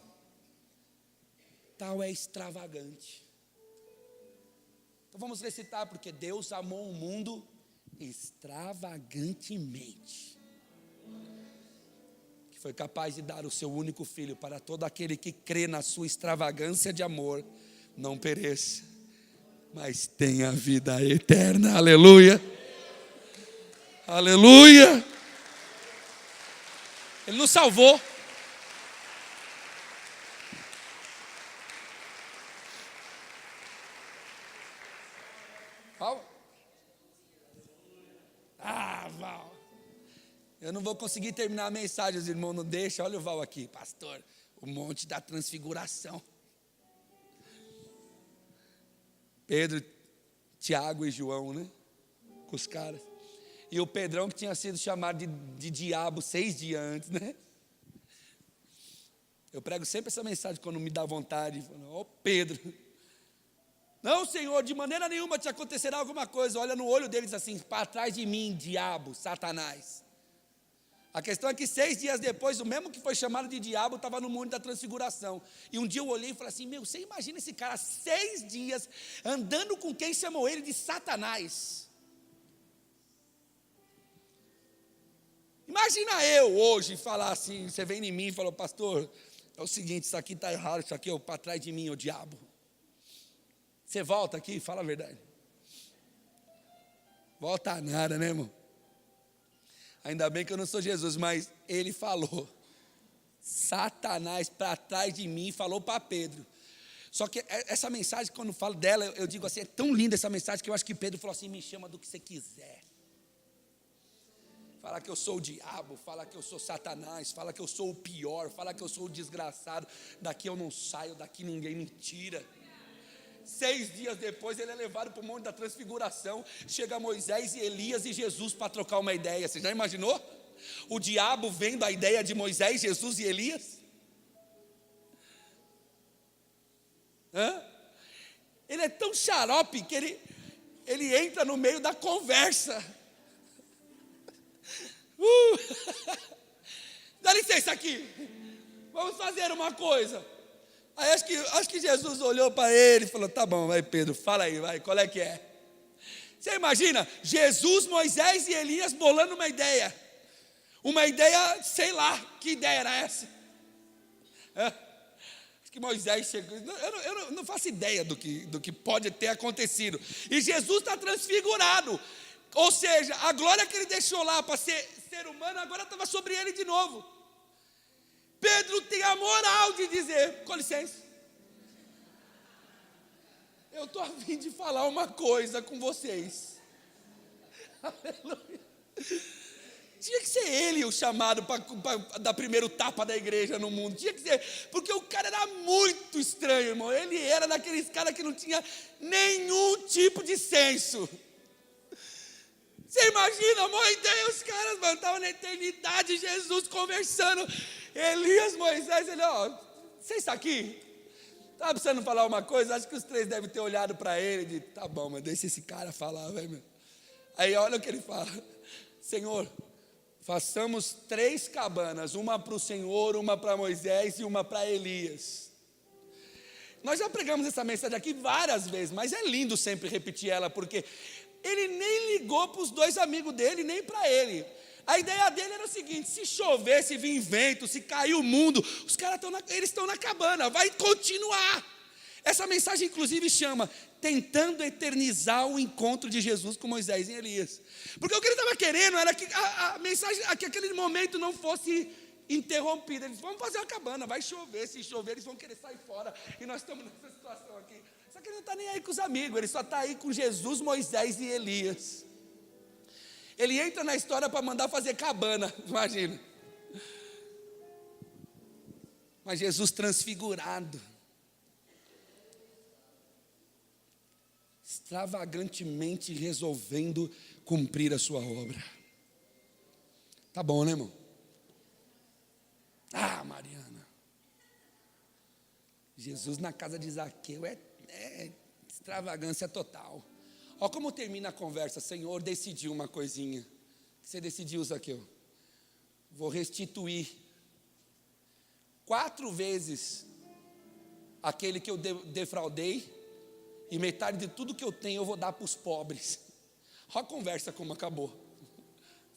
A: Tal é extravagante. Então vamos recitar, porque Deus amou o mundo extravagantemente, que foi capaz de dar o seu único filho para todo aquele que crê na sua extravagância de amor, não pereça, mas tenha vida eterna. Aleluia, aleluia. Ele nos salvou. Val? Val. Eu não vou conseguir terminar a mensagem, os irmãos não deixam. Olha o Val aqui, pastor. O monte da transfiguração. Pedro, Tiago e João, né? Com os caras. E o Pedrão que tinha sido chamado de diabo 6 dias antes, né? Eu prego sempre essa mensagem quando me dá vontade. Ó, Pedro. Não, Senhor, de maneira nenhuma te acontecerá alguma coisa. Olha no olho deles assim, para trás de mim, diabo, Satanás. A questão é que 6 dias depois, o mesmo que foi chamado de diabo estava no monte da transfiguração. E um dia eu olhei e falei assim, você imagina esse cara 6 dias andando com quem chamou ele de Satanás. Imagina eu hoje falar assim, você vem em mim e falou, pastor, é o seguinte, isso aqui está errado, isso aqui é para trás de mim, o diabo. Você volta aqui e fala a verdade. Volta nada, né, irmão? Ainda bem que eu não sou Jesus, mas ele falou, Satanás para trás de mim, falou para Pedro. Só que essa mensagem, quando eu falo dela, eu digo assim, é tão linda essa mensagem, que eu acho que Pedro falou assim, me chama do que você quiser. Fala que eu sou o diabo, fala que eu sou Satanás, fala que eu sou o pior, fala que eu sou o desgraçado, daqui eu não saio, daqui ninguém me tira. 6 dias depois ele é levado para o monte da transfiguração. Chega Moisés e Elias e Jesus para trocar uma ideia. Você já imaginou? O diabo vendo a ideia de Moisés, Jesus e Elias? Ele é tão xarope que ele entra no meio da conversa. Dá licença aqui. Vamos fazer uma coisa. Aí acho que Jesus olhou para ele e falou, tá bom, vai Pedro, fala aí, vai, qual é que é? Você imagina, Jesus, Moisés e Elias bolando uma ideia, sei lá, que ideia era essa? Acho que Moisés chegou, eu não faço ideia do que pode ter acontecido, e Jesus está transfigurado, ou seja, a glória que ele deixou lá para ser humano, agora estava sobre ele de novo. Pedro tem a moral de dizer, com licença, eu estou a fim de falar uma coisa com vocês. Aleluia. Tinha que ser ele o chamado para dar primeiro tapa da igreja no mundo. Tinha que ser, porque o cara era muito estranho, irmão. Ele era daqueles caras que não tinha nenhum tipo de senso. Você imagina, Moisés, os caras, mano, estavam na eternidade, Jesus conversando. Elias, Moisés, ele, vocês estão aqui? Estava precisando falar uma coisa, acho que os 3 devem ter olhado para ele e dito, tá bom, mas deixa esse cara falar, vai, meu. Aí olha o que ele fala, Senhor, façamos 3 cabanas, uma para o Senhor, uma para Moisés e uma para Elias. Nós já pregamos essa mensagem aqui várias vezes, mas é lindo sempre repetir ela, porque ele nem ligou para os 2 amigos dele, nem para ele. A ideia dele era o seguinte, se chover, se vir vento, se cair o mundo, os caras eles estão na cabana, vai continuar. Essa mensagem inclusive chama, tentando eternizar o encontro de Jesus com Moisés e Elias. Porque o que ele estava querendo era que a mensagem, que aquele momento não fosse interrompida. Eles vão fazer uma cabana, vai chover, se chover eles vão querer sair fora. E nós estamos nessa situação aqui. Só que ele não está nem aí com os amigos, ele só está aí com Jesus, Moisés e Elias. Ele entra na história para mandar fazer cabana, imagina. Mas Jesus transfigurado, extravagantemente resolvendo cumprir a sua obra. Tá bom, né, irmão? Ah, Mariana, Jesus na casa de Zaqueu é extravagância total. Olha como termina a conversa. Senhor, decidi uma coisinha. Você decidiu, Zaqueu? Vou restituir 4 vezes aquele que eu defraudei, e metade de tudo que eu tenho eu vou dar para os pobres. Olha a conversa como acabou.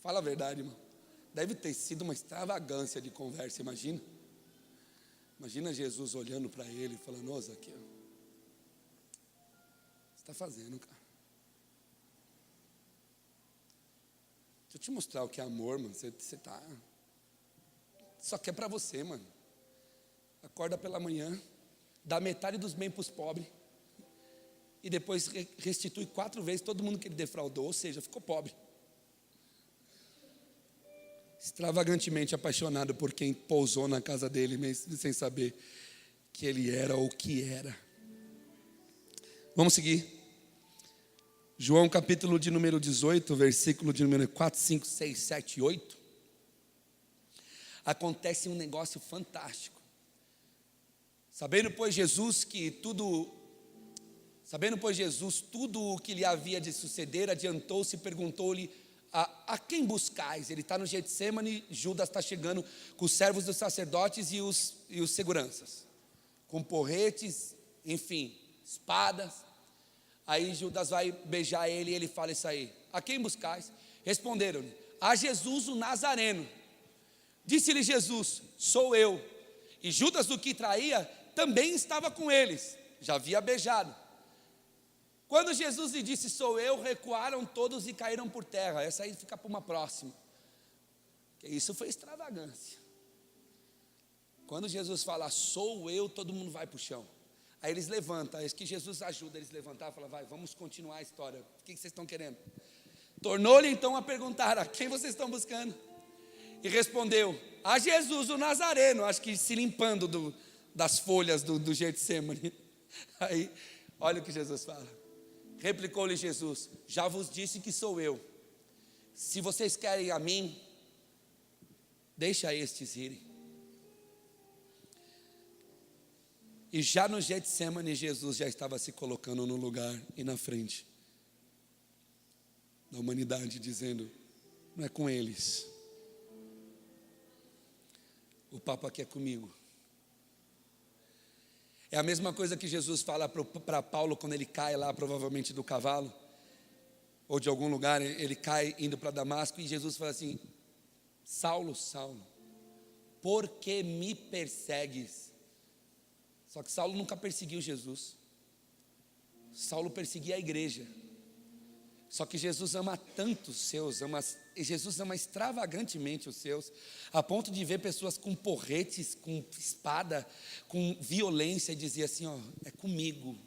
A: Fala a verdade, irmão. Deve ter sido uma extravagância de conversa, imagina. Imagina Jesus olhando para ele e falando: ô Zaqueu, o que você está fazendo, cara? Deixa eu te mostrar o que é amor, mano. Você tá... Só que é para você, mano. Acorda pela manhã, dá metade dos bens para os pobres, e depois restitui 4 vezes todo mundo que ele defraudou, ou seja, ficou pobre. Extravagantemente apaixonado por quem pousou na casa dele, mesmo sem saber que ele era ou o que era. Vamos seguir. João capítulo de número 18, versículo de número 4, 5, 6, 7 e 8. Acontece um negócio fantástico. Sabendo, pois, Jesus tudo o que lhe havia de suceder, adiantou-se e perguntou-lhe: a quem buscais? Ele está no Getsemane, Judas está chegando com os servos dos sacerdotes e os seguranças, com porretes, enfim, espadas. Aí Judas vai beijar ele e ele fala isso aí: a quem buscais? Responderam-lhe: a Jesus o Nazareno. Disse-lhe Jesus: sou eu. E Judas, o que traía, também estava com eles, já havia beijado. Quando Jesus lhe disse: sou eu, recuaram todos e caíram por terra. Essa aí fica para uma próxima. Isso foi extravagância. Quando Jesus fala: sou eu, todo mundo vai para o chão. Aí eles levantam, é que Jesus ajuda eles a levantar e fala: vai, vamos continuar a história. O que vocês estão querendo? Tornou-lhe então a perguntar: a quem vocês estão buscando? E respondeu: a Jesus o Nazareno. Acho que se limpando das folhas do Getsemane. Aí, olha o que Jesus fala. Replicou-lhe Jesus: já vos disse que sou eu. Se vocês querem a mim, deixa estes irem. E já no Getsemane, Jesus já estava se colocando no lugar e na frente da humanidade, dizendo: não é com eles, o papo aqui é comigo. É a mesma coisa que Jesus fala para Paulo quando ele cai lá, provavelmente do cavalo, ou de algum lugar, ele cai indo para Damasco, e Jesus fala assim: Saulo, Saulo, por que me persegues? Só que Saulo nunca perseguiu Jesus. Saulo perseguia a igreja. Só que Jesus ama tanto os seus, Jesus ama extravagantemente os seus, a ponto de ver pessoas com porretes, com espada, com violência, e dizer assim: ó, é comigo,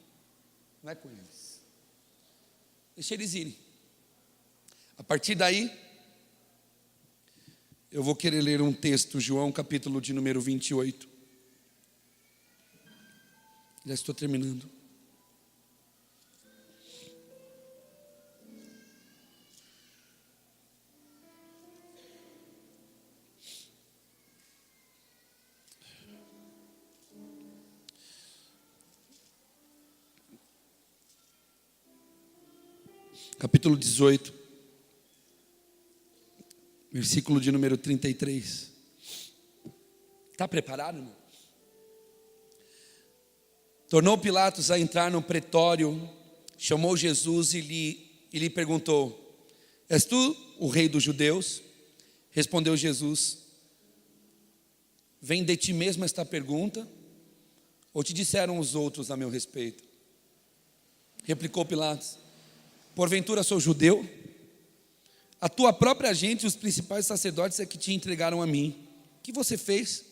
A: não é com eles. Deixa eles irem. A partir daí, eu vou querer ler um texto, João capítulo de número 28. Já estou terminando. Capítulo 18, versículo de número 33. Está preparado, irmão? Tornou Pilatos a entrar no pretório, chamou Jesus e lhe perguntou: és tu o rei dos judeus? Respondeu Jesus: vem de ti mesmo esta pergunta, ou te disseram os outros a meu respeito? Replicou Pilatos: porventura sou judeu? A tua própria gente e os principais sacerdotes é que te entregaram a mim. O que você fez?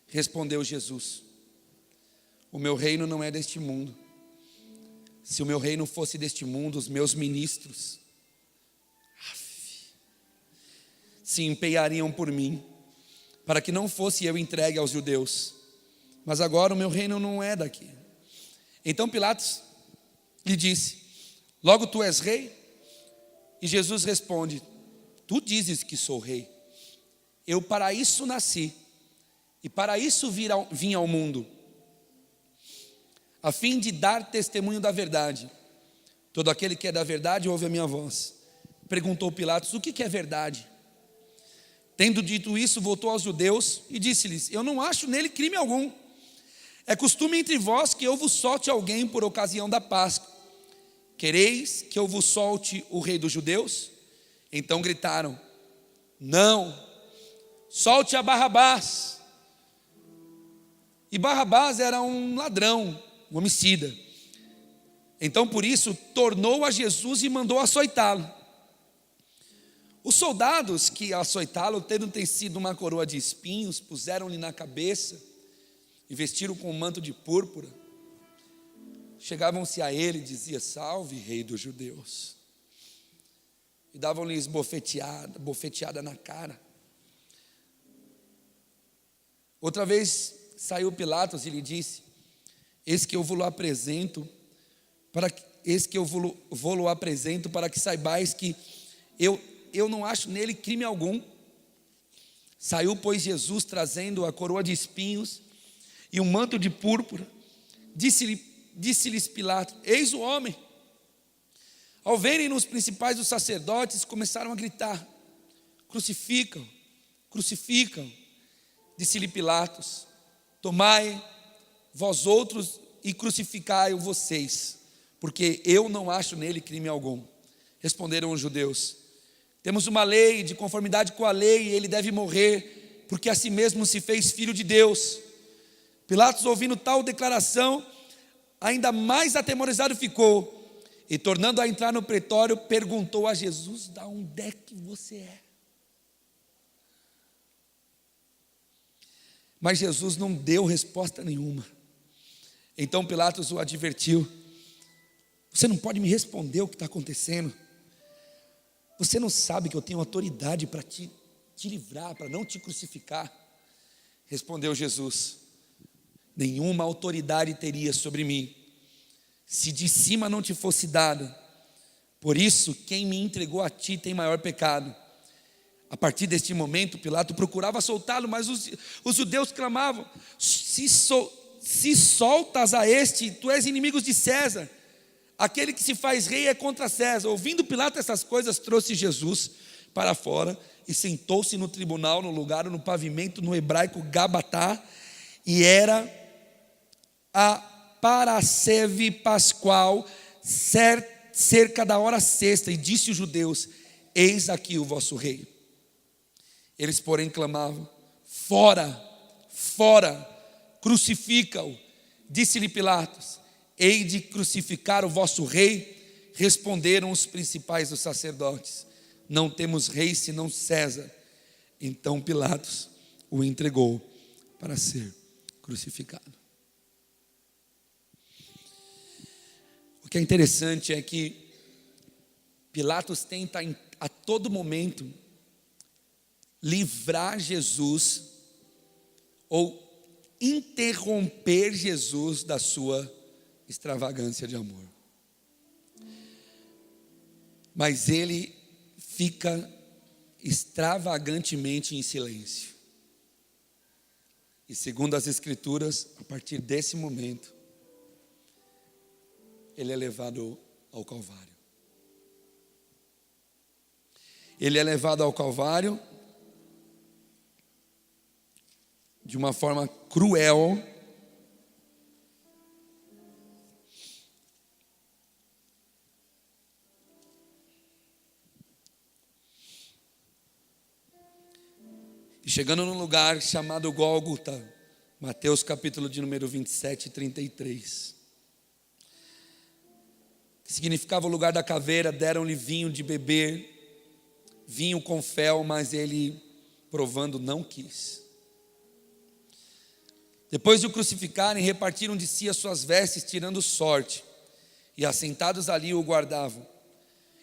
A: Respondeu Jesus: o meu reino não é deste mundo. Se o meu reino fosse deste mundo, os meus ministros se empenhariam por mim, para que não fosse eu entregue aos judeus. Mas agora o meu reino não é daqui. Então Pilatos lhe disse: logo tu és rei? E Jesus responde: tu dizes que sou rei. Eu para isso nasci, e para isso vim ao mundo, a fim de dar testemunho da verdade. Todo aquele que é da verdade ouve a minha voz. Perguntou Pilatos: o que é verdade? Tendo dito isso, voltou aos judeus e disse-lhes: eu não acho nele crime algum. É costume entre vós que eu vos solte alguém por ocasião da Páscoa. Quereis que eu vos solte o rei dos judeus? Então gritaram: não, solte a Barrabás. E Barrabás era um ladrão, um homicida. Então por isso tornou a Jesus e mandou açoitá-lo. Os soldados que açoitá-lo, tendo tecido uma coroa de espinhos, puseram-lhe na cabeça e vestiram com um manto de púrpura. Chegavam-se a ele e diziam: salve, rei dos judeus. E davam-lhes bofeteada na cara. Outra vez saiu Pilatos e lhe disse: eis que eu vou-lo apresento para que saibais que eu não acho nele crime algum. Saiu, pois, Jesus trazendo a coroa de espinhos e um manto de púrpura. Disse-lhes Pilatos: eis o homem. Ao verem os principais dos sacerdotes, começaram a gritar: crucificam, crucificam. Disse-lhe Pilatos: tomai vós outros e crucificai-o vocês, porque eu não acho nele crime algum. Responderam os judeus: temos uma lei, de conformidade com a lei, ele deve morrer, porque a si mesmo se fez filho de Deus. Pilatos, ouvindo tal declaração, ainda mais atemorizado ficou, e tornando a entrar no pretório, perguntou a Jesus: de onde é que você é? Mas Jesus não deu resposta nenhuma. Então Pilatos o advertiu: você não pode me responder o que está acontecendo? Você não sabe que eu tenho autoridade para te livrar, para não te crucificar? Respondeu Jesus: nenhuma autoridade teria sobre mim, se de cima não te fosse dada. Por isso, quem me entregou a ti tem maior pecado. A partir deste momento, Pilatos procurava soltá-lo, mas os judeus clamavam: se soltas a este, tu és inimigo de César. Aquele que se faz rei é contra César. Ouvindo Pilatos essas coisas, trouxe Jesus para fora e sentou-se no tribunal, no lugar, no pavimento, no hebraico Gabatá, e era a Parasceve Pascual, cerca da hora sexta, e disse os judeus: eis aqui o vosso rei. Eles, porém, clamavam: fora, fora, crucifica-o. Disse-lhe Pilatos: hei de crucificar o vosso rei? Responderam os principais dos sacerdotes: não temos rei senão César. Então Pilatos o entregou para ser crucificado. O que é interessante é que Pilatos tenta a todo momento livrar Jesus ou interromper Jesus da sua extravagância de amor. Mas ele fica extravagantemente em silêncio. E segundo as Escrituras, a partir desse momento, ele é levado ao Calvário. Ele é levado ao Calvário de uma forma cruel, e chegando num lugar chamado Gólgota, Mateus capítulo de número 27 e 33, que significava o lugar da caveira. Deram-lhe vinho de beber, vinho com fel, mas ele, provando, não quis. Depois de o crucificarem, repartiram de si as suas vestes, tirando sorte, e assentados ali o guardavam.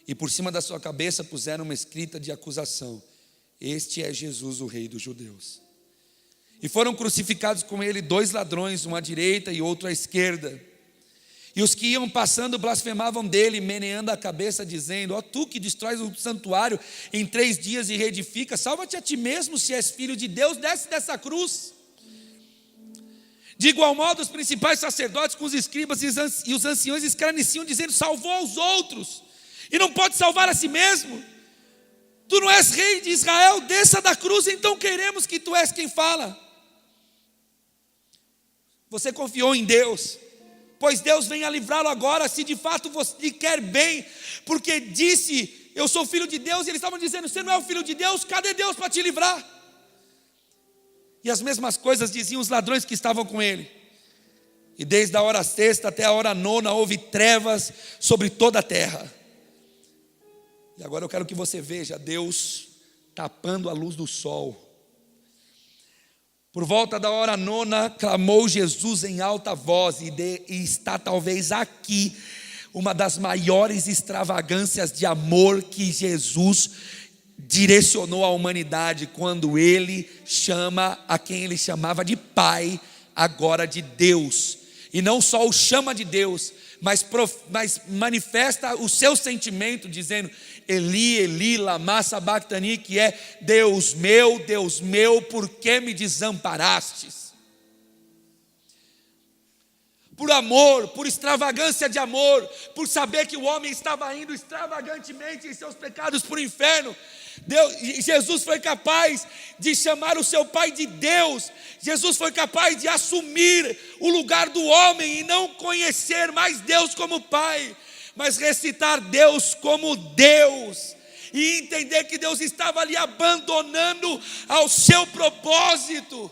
A: E por cima da sua cabeça puseram uma escrita de acusação: este é Jesus, o rei dos judeus. E foram crucificados com ele 2 ladrões, um à direita e outro à esquerda. E os que iam passando blasfemavam dele, meneando a cabeça, dizendo: ó tu que destróis o santuário em 3 dias e reedifica, salva-te a ti mesmo, se és filho de Deus, desce dessa cruz. De igual modo, os principais sacerdotes com os escribas e os anciões escarneciam, dizendo: salvou aos outros, e não pode salvar a si mesmo. Tu não és rei de Israel, desça da cruz, então queremos que tu és quem fala. Você confiou em Deus, pois Deus venha livrá-lo agora, se de fato você lhe quer bem, porque disse: eu sou filho de Deus, e eles estavam dizendo: você não é o filho de Deus, cadê Deus para te livrar? E as mesmas coisas diziam os ladrões que estavam com ele. E desde a hora sexta até a hora nona houve trevas sobre toda a terra. E agora eu quero que você veja Deus tapando a luz do sol. Por volta da hora nona, clamou Jesus em alta voz, e está talvez aqui uma das maiores extravagâncias de amor que Jesus direcionou à humanidade, quando ele chama a quem ele chamava de Pai, agora de Deus. E não só o chama de Deus, mas manifesta o seu sentimento, dizendo: Eli, Eli, lama sabachthani, que é: Deus meu, por que me desamparastes? Por amor, por extravagância de amor, por saber que o homem estava indo extravagantemente em seus pecados para o inferno, Jesus foi capaz de chamar o seu Pai de Deus. Jesus foi capaz de assumir o lugar do homem e não conhecer mais Deus como Pai, mas recitar Deus como Deus, e entender que Deus estava ali abandonando ao seu propósito.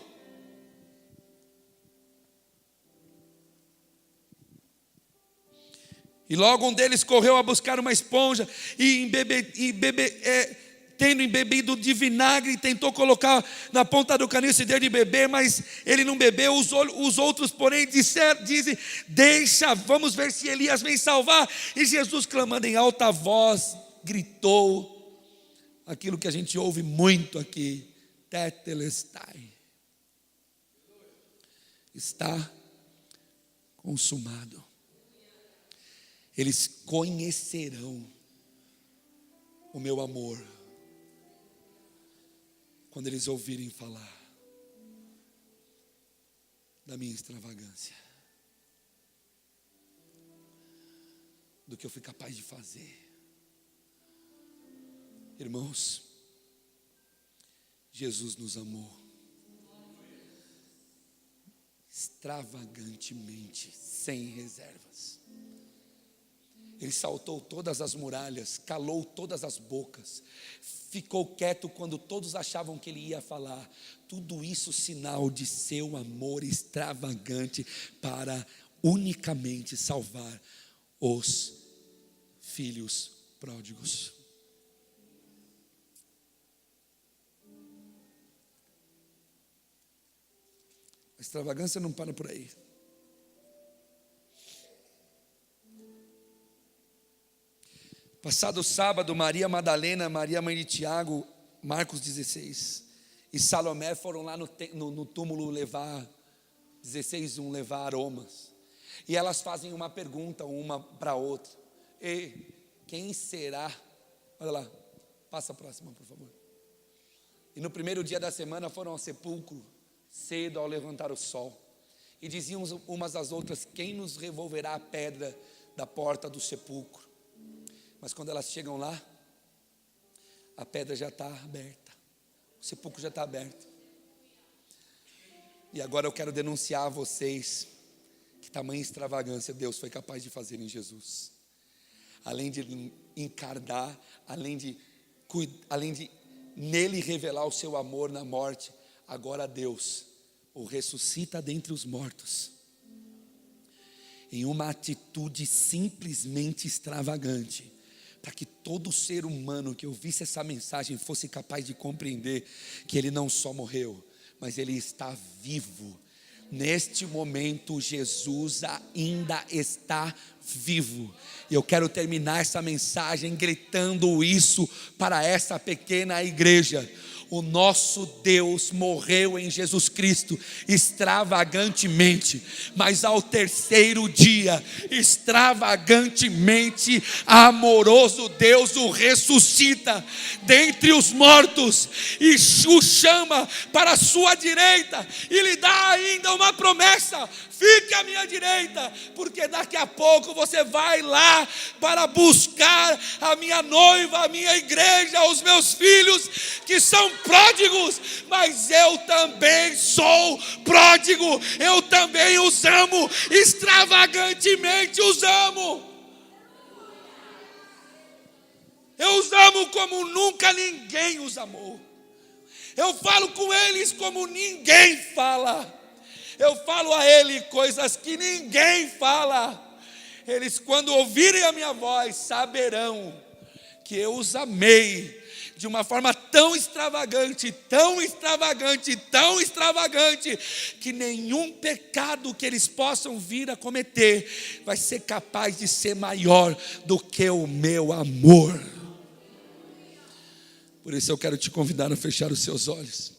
A: E logo um deles correu a buscar uma esponja e tendo embebido de vinagre, tentou colocar na ponta do caniço e deu de beber, mas ele não bebeu. Os outros, porém, dizem: deixa, vamos ver se Elias vem salvar. E Jesus, clamando em alta voz, gritou aquilo que a gente ouve muito aqui: tetelestai, está consumado. Eles conhecerão o meu amor quando eles ouvirem falar da minha extravagância, do que eu fui capaz de fazer. Irmãos, Jesus nos amou extravagantemente, sem reservas. Ele saltou todas as muralhas, calou todas as bocas, ficou quieto quando todos achavam que ele ia falar. Tudo isso sinal de seu amor extravagante para unicamente salvar os filhos pródigos. A extravagância não para por aí. Passado sábado, Maria Madalena, Maria mãe de Tiago, Marcos 16, e Salomé foram lá no túmulo levar, 16:1, levar aromas. E elas fazem uma pergunta uma para a outra: quem será? Olha lá, passa a próxima, por favor. E no primeiro dia da semana foram ao sepulcro, cedo ao levantar o sol, e diziam umas às outras: quem nos revolverá a pedra da porta do sepulcro? Mas quando elas chegam lá, a pedra já está aberta, o sepulcro já está aberto. E agora eu quero denunciar a vocês que tamanha extravagância Deus foi capaz de fazer em Jesus. Além de encarnar, além de nele revelar o seu amor na morte, agora Deus o ressuscita dentre os mortos, em uma atitude simplesmente extravagante, para que todo ser humano que ouvisse essa mensagem fosse capaz de compreender que ele não só morreu, mas ele está vivo. Neste momento, Jesus ainda está vivo. E eu quero terminar essa mensagem gritando isso para essa pequena igreja: O nosso Deus morreu em Jesus Cristo extravagantemente, mas ao terceiro dia, extravagantemente amoroso Deus o ressuscita dentre os mortos e o chama para a sua direita e lhe dá ainda uma promessa: fique à minha direita, porque daqui a pouco você vai lá para buscar a minha noiva, a minha igreja, os meus filhos que são pródigos, mas eu também sou pródigo, eu também os amo, extravagantemente os amo. Eu os amo como nunca ninguém os amou. Eu falo com eles como ninguém fala. Eu falo a ele coisas que ninguém fala. Eles, quando ouvirem a minha voz, saberão que eu os amei de uma forma tão extravagante, tão extravagante, tão extravagante, que nenhum pecado que eles possam vir a cometer vai ser capaz de ser maior do que o meu amor. Por isso eu quero te convidar a fechar os seus olhos.